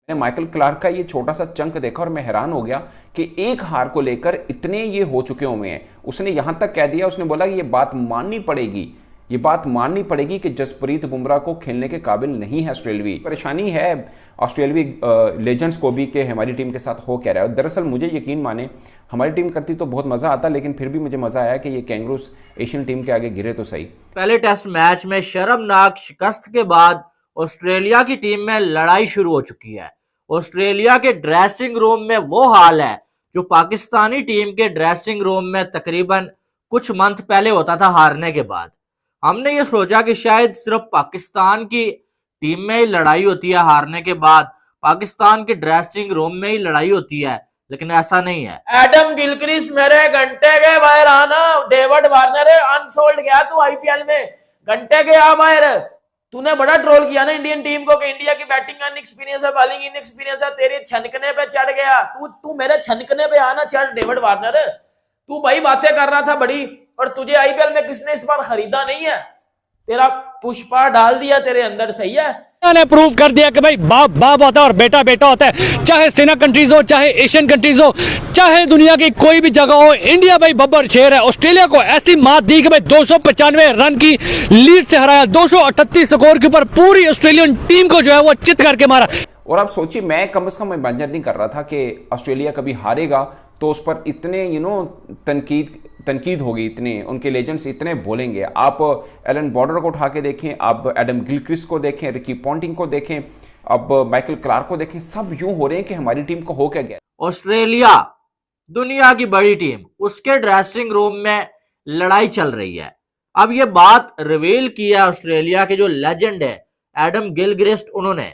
मैंने Michael Clarke का ये छोटा सा चंक देखा और मैं हैरान हो गया कि एक हार को लेकर इतने ये हो चुके हुए हैं। उसने यहां तक कह दिया, उसने बोला कि ये बात माननी पड़ेगी, ये बात माननी पड़ेगी कि जसप्रीत बुमराह को खेलने के काबिल नहीं है ऑस्ट्रेलवी। परेशानी है ऑस्ट्रेलवी लेजेंड्स को भी कि हमारी टीम के साथ हो क्या रहा है। दरअसल मुझे यकीन माने, हमारी टीम करती तो बहुत मजा आता, लेकिन फिर भी मुझे मजा आया कि ये कैंगरूस एशियन टीम के आगे गिरे तो सही। पहले टेस्ट मैच में शर्मनाक शिकस्त के बाद ऑस्ट्रेलिया की टीम में लड़ाई शुरू हो चुकी है। ऑस्ट्रेलिया के ड्रेसिंग रूम में वो हाल है जो पाकिस्तानी टीम के ड्रेसिंग रूम में तकरीबन कुछ मंथ पहले होता था हारने के बाद। हमने ये सोचा कि शायद सिर्फ पाकिस्तान की टीम में ही लड़ाई होती है हारने के बाद, पाकिस्तान के ड्रेसिंग रूम में ही लड़ाई होती है, लेकिन ऐसा नहीं है। एडम गिलक्रिस्ट मेरे घंटे के बाहर आना, डेविड वार्नर अनसोल्ड गया तू आईपीएल में, घंटे के आ बाहर। तूने बड़ा ट्रोल किया ना इंडियन टीम को कि इंडिया की बैटिंग अनएक्सपीरियंस है, बॉलिंग इनएक्सपीरियंस है, तेरे छनकने पे चढ़ गया तू मेरे छनकने पे आना चढ़ डेविड वार्नर। तू भाई बातें कर रहा था बड़ी, और तुझे आईपीएल में किसने इस बार खरीदा नहीं है, तेरा पुष्पा डाल दिया तेरे अंदर, सही है। ने प्रूव कर दिया कि भाई बाप बाप होता है और बेटा बेटा होता है। चाहे सेना कंट्रीज हो, चाहे एशियन कंट्रीज हो, चाहे दुनिया की कोई भी जगह हो, इंडिया भाई बब्बर शेर है। ऑस्ट्रेलिया को ऐसी मात दी कि भाई 295 रन की लीड से हराया, 238 स्कोर के ऊपर पूरी ऑस्ट्रेलियन टीम को जो है वो चित करके मारा। और आप सोचिए, मैं कम से कम इमेजिन नहीं कर रहा था कि ऑस्ट्रेलिया कभी हारेगा तो उस पर इतने तनकीद होगी, इतने उनके लेजेंड्स इतने बोलेंगे। आप एलन बॉर्डर को उठा के देखें, आप एडम गिलक्रिस्ट को देखें, रिकी पॉन्टिंग को देखें, अब माइकल क्लार्क को देखें, सब यूं हो रहे हैं कि हमारी टीम को हो क्या गया। ऑस्ट्रेलिया दुनिया की बड़ी टीम, उसके ड्रेसिंग रूम में लड़ाई चल रही है। अब ये बात रिवील किया है ऑस्ट्रेलिया के जो लेजेंड है एडम गिलक्रिस्ट, उन्होंने।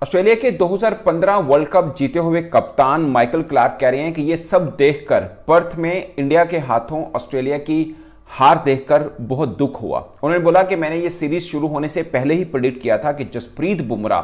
ऑस्ट्रेलिया के 2015 वर्ल्ड कप जीते हुए कप्तान माइकल क्लार्क कह रहे हैं कि ये सब देखकर पर्थ में इंडिया के हाथों ऑस्ट्रेलिया की हार देखकर बहुत दुख हुआ। उन्होंने बोला कि मैंने ये सीरीज शुरू होने से पहले ही प्रेडिक्ट किया था कि जसप्रीत बुमराह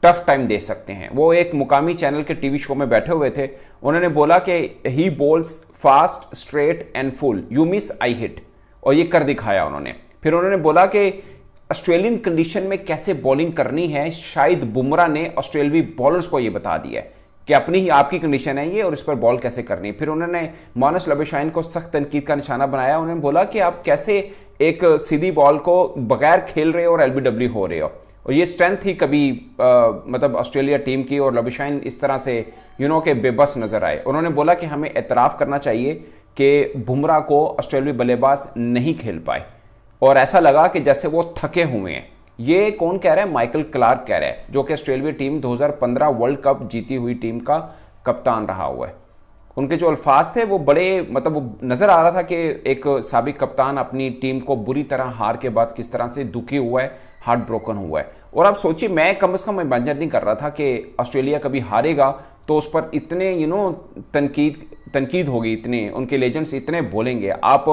टफ टाइम दे सकते हैं। वो एक मुकामी चैनल के टीवी शो में बैठे हुए थे। उन्होंने बोला कि he bowls fast straight and full, you miss I hit, और ये कर दिखाया उन्होंने। फिर उन्होंने बोला कि ऑस्ट्रेलियन कंडीशन में कैसे बॉलिंग करनी है, शायद बुमराह ने ऑस्ट्रेलियावी बॉलर्स को यह बता दिया है कि अपनी ही आपकी कंडीशन है ये और इस पर बॉल कैसे करनी है। फिर उन्होंने मानस लबेशाइन को सख्त तनकीद का निशाना बनाया। उन्होंने बोला कि आप कैसे एक सीधी बॉल को बगैर खेल रहे हो और एलबीडब्ल्यू हो रहे हो, और ये स्ट्रेंथ थी कभी मतलब ऑस्ट्रेलिया टीम की, और लबेशाइन इस तरह से के बेबस नजर आए। उन्होंने बोला कि हमें एतराफ़ करना चाहिए कि बुमराह को ऑस्ट्रेलियावी बल्लेबाज नहीं खेल पाए, और ऐसा लगा कि जैसे वो थके हुए हैं। ये कौन कह रहा है? माइकल क्लार्क कह रहा है, जो कि ऑस्ट्रेलिया टीम 2015 वर्ल्ड कप जीती हुई टीम का कप्तान रहा हुआ है। उनके जो अल्फाज थे वो बड़े मतलब वो नजर आ रहा था कि एक साबिक कप्तान अपनी टीम को बुरी तरह हार के बाद किस तरह से दुखी हुआ है, हार्ट ब्रोकन हुआ है। और आप सोचिए, मैं कम से कम इमेजिन नहीं कर रहा था कि ऑस्ट्रेलिया कभी हारेगा तो उस पर इतने तनकीद होगी, इतने उनके लेजेंड्स इतने बोलेंगे। आप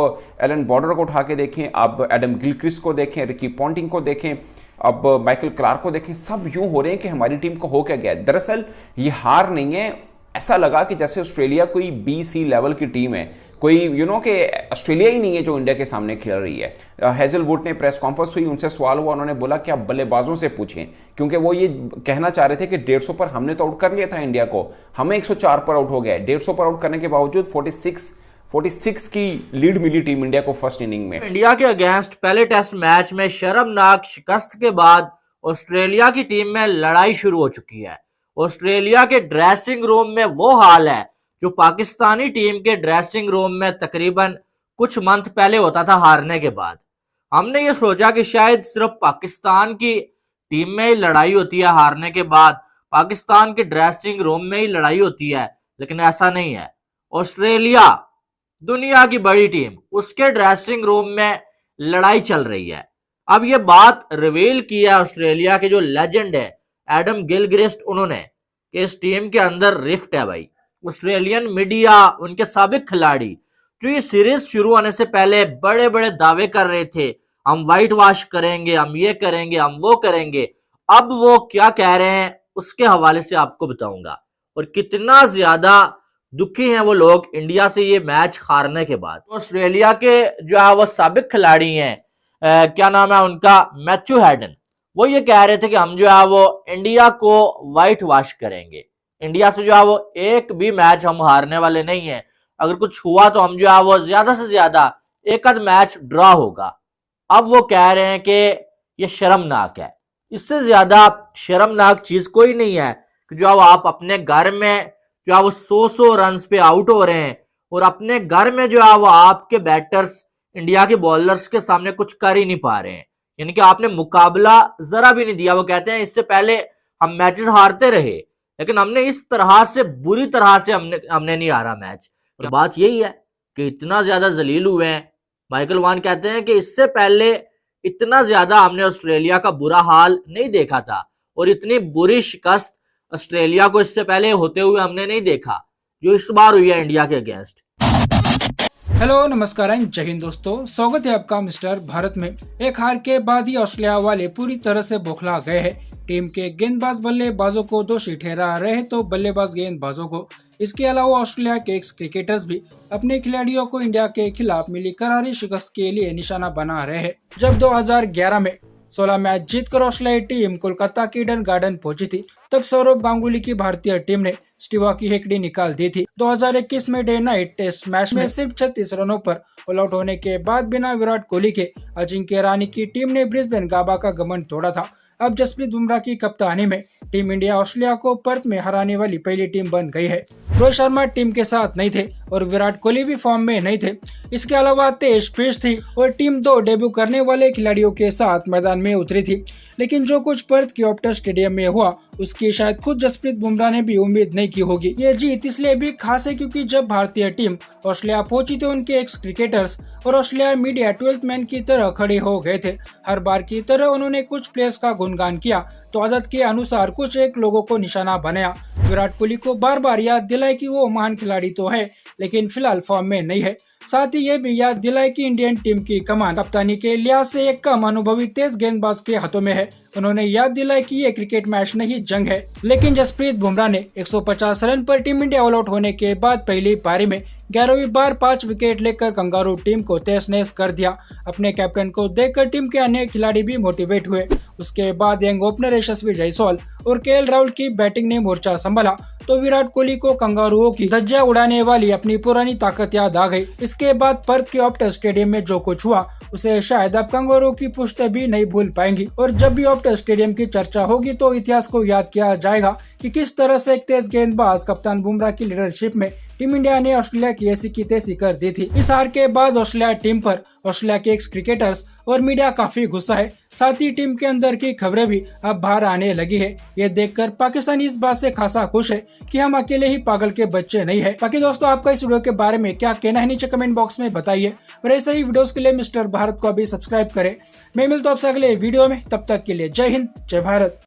एलन बॉर्डर को उठा के देखें, आप एडम गिलक्रिस्ट को देखें, रिकी पॉन्टिंग को देखें, अब माइकल क्लार्क को देखें, सब यूं हो रहे हैं कि हमारी टीम को हो क्या गया। दरअसल ये हार नहीं है, ऐसा लगा कि जैसे ऑस्ट्रेलिया कोई BC लेवल की टीम है, कोई कि ऑस्ट्रेलिया ही नहीं है जो इंडिया के सामने खेल रही है। हेजलवुड ने प्रेस कॉन्फ्रेंस हुई, उनसे सवाल हुआ, उन्होंने बोला कि आप बल्लेबाजों से पूछें, क्योंकि वो ये कहना चाह रहे थे कि 150 पर हमने तो आउट कर लिया था इंडिया को, हमें 104 पर आउट हो गया। 150 पर आउट करने के बावजूद 46 की लीड मिली टीम इंडिया को फर्स्ट इनिंग में। इंडिया के अगेंस्ट पहले टेस्ट मैच में शर्मनाक शिकस्त के बाद ऑस्ट्रेलिया की टीम में लड़ाई शुरू हो चुकी है। ऑस्ट्रेलिया के ड्रेसिंग रूम में वो हाल है जो पाकिस्तानी टीम के ड्रेसिंग रूम में तकरीबन कुछ मंथ पहले होता था हारने के बाद। हमने ये सोचा कि शायद सिर्फ पाकिस्तान की टीम में ही लड़ाई होती है हारने के बाद, पाकिस्तान के ड्रेसिंग रूम में ही लड़ाई होती है, लेकिन ऐसा नहीं है। ऑस्ट्रेलिया दुनिया की बड़ी टीम, उसके ड्रेसिंग रूम में लड़ाई चल रही है। अब ये बात रिवील किया है ऑस्ट्रेलिया के जो लेजेंड है एडम गिलक्रिस्ट, उन्होंने, कि इस टीम के अंदर रिफ्ट है भाई। ऑस्ट्रेलियन मीडिया, उनके साबिक खिलाड़ी जो ये सीरीज शुरू होने से पहले बड़े बड़े दावे कर रहे थे, हम व्हाइट वॉश करेंगे, हम ये करेंगे, हम वो करेंगे, अब वो क्या कह रहे हैं उसके हवाले से आपको बताऊंगा, और कितना ज्यादा दुखी हैं वो लोग इंडिया से ये मैच हारने के बाद। ऑस्ट्रेलिया के जो है वो साबिक खिलाड़ी हैं, क्या नाम है उनका, मैथ्यू हैडन, वो ये कह रहे थे कि हम जो है वो इंडिया को व्हाइट वॉश करेंगे, इंडिया से जो है वो एक भी मैच हम हारने वाले नहीं है, अगर कुछ हुआ तो हम जो है वो ज्यादा से ज्यादा एक आध मैच ड्रॉ होगा। अब वो कह रहे हैं कि ये शर्मनाक है, इससे ज्यादा शर्मनाक चीज कोई नहीं है कि जो आप अपने घर में जो है वो 100 रन पे आउट हो रहे हैं और अपने घर में जो है वो आपके बैटर्स इंडिया के बॉलर्स के सामने कुछ कर ही नहीं पा रहे हैं, यानी कि आपने मुकाबला जरा भी नहीं दिया। वो कहते हैं इससे पहले हम मैचेस हारते रहे लेकिन हमने इस तरह से बुरी तरह से हमने नहीं हारा मैच। तो बात यही है कि इतना ज्यादा जलील हुए हैं। माइकल वॉन कहते हैं कि इससे पहले इतना ज्यादा हमने ऑस्ट्रेलिया का बुरा हाल नहीं देखा था और इतनी बुरी शिकस्त ऑस्ट्रेलिया को इससे पहले होते हुए हमने नहीं देखा जो इस बार हुई है इंडिया के अगेंस्ट। हेलो नमस्कार एंड जय हिंद दोस्तों, स्वागत है आपका मिस्टर भारत में। एक हार के बाद ही ऑस्ट्रेलिया वाले पूरी तरह से बौखला गए हैं। टीम के गेंदबाज बल्लेबाजों को दोषी ठहरा रहे तो बल्लेबाज गेंदबाजों को। इसके अलावा ऑस्ट्रेलिया के एक्स क्रिकेटर्स भी अपने खिलाड़ियों को इंडिया के खिलाफ मिली करारी शिकस्त के लिए निशाना बना रहे हैं। जब 2011 में 16 मैच जीतकर ऑस्ट्रेलियाई टीम कोलकाता के ईडन गार्डन पहुंची थी, तब सौरव गांगुली की भारतीय टीम ने स्टीवा की हेकड़ी निकाल दी थी। 2021 में डे नाइट टेस्ट मैच में सिर्फ 36 रनों पर ऑल आउट होने के बाद बिना विराट कोहली के अजिंक्य रहाणे की टीम ने ब्रिस्बेन गाबा का घमंड तोड़ा था। अब जसप्रीत बुमराह की कप्तानी में टीम इंडिया ऑस्ट्रेलिया को पर्थ में हराने वाली पहली टीम बन गई है। रोहित शर्मा टीम के साथ नहीं थे और विराट कोहली भी फॉर्म में नहीं थे। इसके अलावा तेज पिच थी और टीम 2 डेब्यू करने वाले खिलाड़ियों के साथ मैदान में उतरी थी। लेकिन जो कुछ पर्थ के ऑप्टस स्टेडियम में हुआ उसकी शायद खुद जसप्रीत बुमराह ने भी उम्मीद नहीं की होगी। ये जीत इसलिए भी खास है क्योंकि जब भारतीय टीम ऑस्ट्रेलिया पहुंची तो उनके एक्स क्रिकेटर्स और ऑस्ट्रेलिया मीडिया 12th मैन की तरह खड़े हो गए थे। हर बार की तरह उन्होंने कुछ प्लेयर्स का गुणगान किया तो आदत के अनुसार कुछ एक लोगों को निशाना बनाया। विराट कोहली को बार बार याद दिलाए कि वो महान खिलाड़ी तो है लेकिन फिलहाल फॉर्म में नहीं है। साथ ही ये भी याद दिलाए कि इंडियन टीम की कमान कप्तानी के लिहाज से एक कम अनुभवी तेज गेंदबाज के हाथों में है। उन्होंने याद दिलाया कि ये क्रिकेट मैच नहीं जंग है। लेकिन जसप्रीत बुमराह ने 150 रन पर टीम इंडिया ऑल आउट होने के बाद पहली पारी में 11वीं बार 5 विकेट लेकर कंगारू टीम को तहस नहस कर दिया। अपने कैप्टन को देखकर टीम के अन्य खिलाड़ी भी मोटिवेट हुए। उसके बाद यंग ओपनर यशस्वी जायसवाल और केएल राहुल की बैटिंग ने मोर्चा संभाला तो विराट कोहली को कंगारुओं की धज्जियां उड़ाने वाली अपनी पुरानी ताकत याद आ गई। इसके बाद पर्थ के ऑप्टस स्टेडियम में जो कुछ हुआ उसे शायद अब कंगारुओं की पुश्ते भी नहीं भूल पाएंगी और जब भी ऑप्टस स्टेडियम की चर्चा होगी तो इतिहास को याद किया जाएगा कि किस तरह से एक तेज गेंदबाज कप्तान बुमराह की लीडरशिप में टीम इंडिया ने ऑस्ट्रेलिया की ऐसी की तैसी कर दी थी। इस हार के बाद ऑस्ट्रेलिया टीम पर ऑस्ट्रेलिया के एक्स क्रिकेटर्स और मीडिया काफी गुस्सा है। साथ ही टीम के अंदर की खबरें भी अब बाहर आने लगी है। ये देखकर पाकिस्तान इस बात से खासा खुश है कि हम अकेले ही पागल के बच्चे नहीं है। बाकी दोस्तों आपका इस वीडियो के बारे में क्या कहना है नीचे कमेंट बॉक्स में बताइए और ऐसे ही वीडियोस के लिए मिस्टर भारत को अभी सब्सक्राइब करें। मैं मिलता हूं आपसे अगले वीडियो में, तब तक के लिए जय हिंद जय भारत।